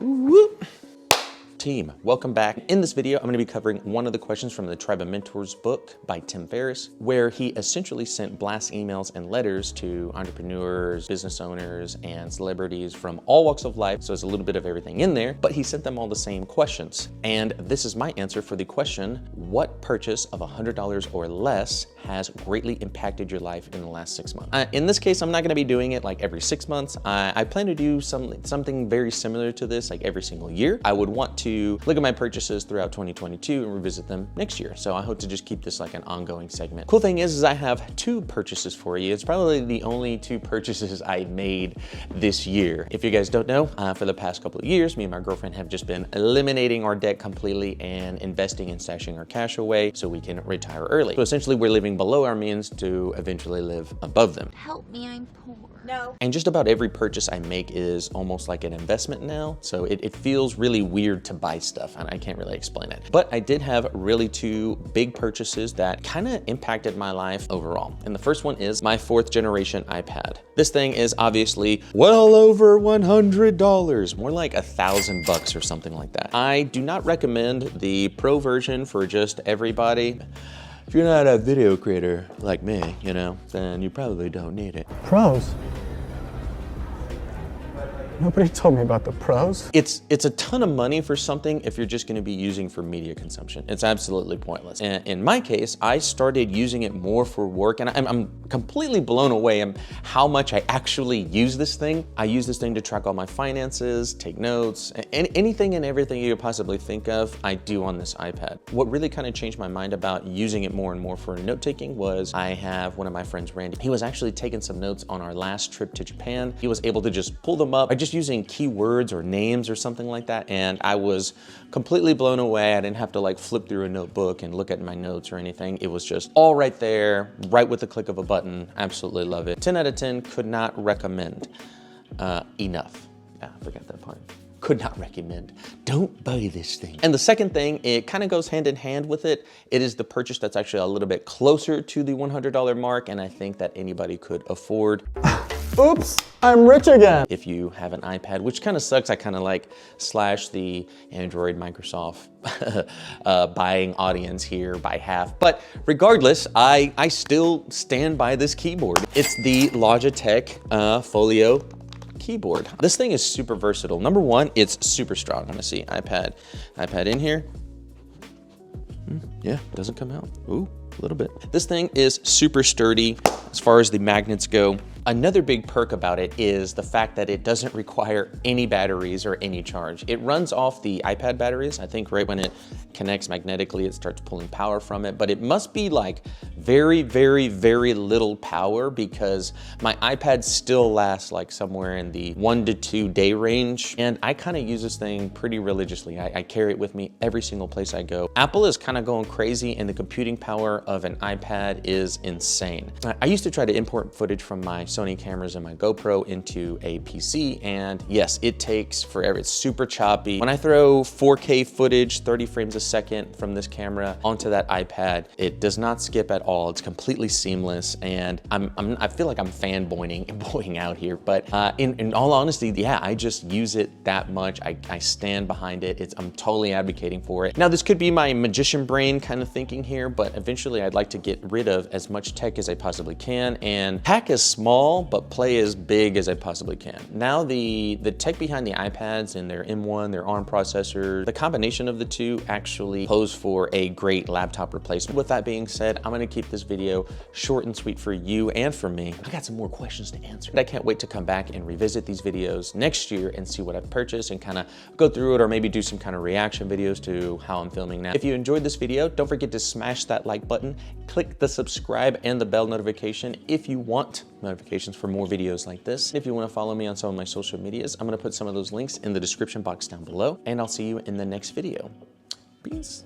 Whoop. Team, welcome back. In this video, I'm going to be covering one of the questions from the Tribe of Mentors book by Tim Ferriss, where he essentially sent blast emails and letters to entrepreneurs, business owners, and celebrities from all walks of life. So there's a little bit of everything in there, but he sent them all the same questions. And this is my answer for the question, what purchase of $100 or less has greatly impacted your life in the last 6 months? In this case, I'm not going to be doing it like every 6 months. I plan to do something very similar to this like every single year. I would want to look at my purchases throughout 2022 and revisit them next year. So I hope to just keep this like an ongoing segment. Cool thing is I have 2 purchases for you. It's probably the only 2 purchases I made this year. If you guys don't know, for the past couple of years, me and my girlfriend have just been eliminating our debt completely and investing and stashing our cash away so we can retire early. So essentially we're living below our means to eventually live above them. Help me, I'm poor. No. And just about every purchase I make is almost like an investment now. So it feels really weird to buy stuff and I can't really explain it. But I did have really 2 big purchases that kind of impacted my life overall. And the first one is my 4th generation iPad. This thing is obviously well over $100, more like $1,000 or something like that. I do not recommend the pro version for just everybody. If you're not a video creator like me, you know, then you probably don't need it. Pros? Nobody told me about the pros. It's a ton of money for something if you're just gonna be using for media consumption. It's absolutely pointless. And in my case, I started using it more for work and I'm completely blown away at how much I actually use this thing. I use this thing to track all my finances, take notes, anything and everything you could possibly think of, I do on this iPad. What really kind of changed my mind about using it more and more for note-taking was I have one of my friends, Randy. He was actually taking some notes on our last trip to Japan. He was able to just pull them up. I just using keywords or names or something like that, and I was completely blown away. I didn't have to like flip through a notebook and look at my notes or anything. It was just all right there, right with the click of a button. Absolutely love it. 10 out of 10, could not recommend enough. I forgot that part. Could not recommend. Don't buy this thing. And the second thing, it kind of goes hand in hand with it. It is the purchase that's actually a little bit closer to the $100 mark, and I think that anybody could afford. Oops, I'm rich again. If you have an iPad, which kind of sucks, I kind of like slash the Android Microsoft buying audience here by half. But regardless, I still stand by this keyboard. It's the Logitech Folio keyboard. This thing is super versatile. Number one, it's super strong. Let me see, iPad in here. Yeah, doesn't come out. Ooh, a little bit. This thing is super sturdy as far as the magnets go. Another big perk about it is the fact that it doesn't require any batteries or any charge. It runs off the iPad batteries. I think right when it connects magnetically, it starts pulling power from it, but it must be like very, very, very little power because my iPad still lasts like somewhere in the 1 to 2 day range. And I kind of use this thing pretty religiously. I carry it with me every single place I go. Apple is kind of going crazy and the computing power of an iPad is insane. I used to try to import footage from my Sony cameras and my GoPro into a PC, and yes, it takes forever. It's super choppy. When I throw 4K footage, 30 frames a second from this camera onto that iPad, it does not skip at all. It's completely seamless, and I feel like I'm fanboying out here, but in all honesty, yeah, I just use it that much. I stand behind it. I'm totally advocating for it. Now, this could be my magician brain kind of thinking here, but eventually I'd like to get rid of as much tech as I possibly can and pack as small but play as big as I possibly can. Now the tech behind the iPads and their M1, their ARM processor, the combination of the 2 actually pose for a great laptop replacement. With that being said, I'm gonna keep this video short and sweet for you and for me. I got some more questions to answer. I can't wait to come back and revisit these videos next year and see what I've purchased and kind of go through it or maybe do some kind of reaction videos to how I'm filming now. If you enjoyed this video, don't forget to smash that like button, click the subscribe and the bell notification if you want notifications for more videos like this. If you want to follow me on some of my social medias, I'm going to put some of those links in the description box down below, and I'll see you in the next video. Peace.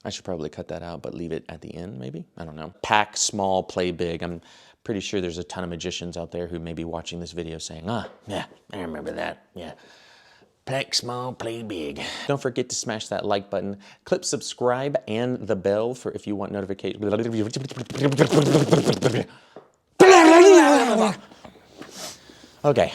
I should probably cut that out, but leave it at the end, maybe? I don't know. Pack small, play big. I'm pretty sure there's a ton of magicians out there who may be watching this video saying, yeah, I remember that, yeah. Pack small, play big. Don't forget to smash that like button, click subscribe and the bell for if you want notifications. Okay.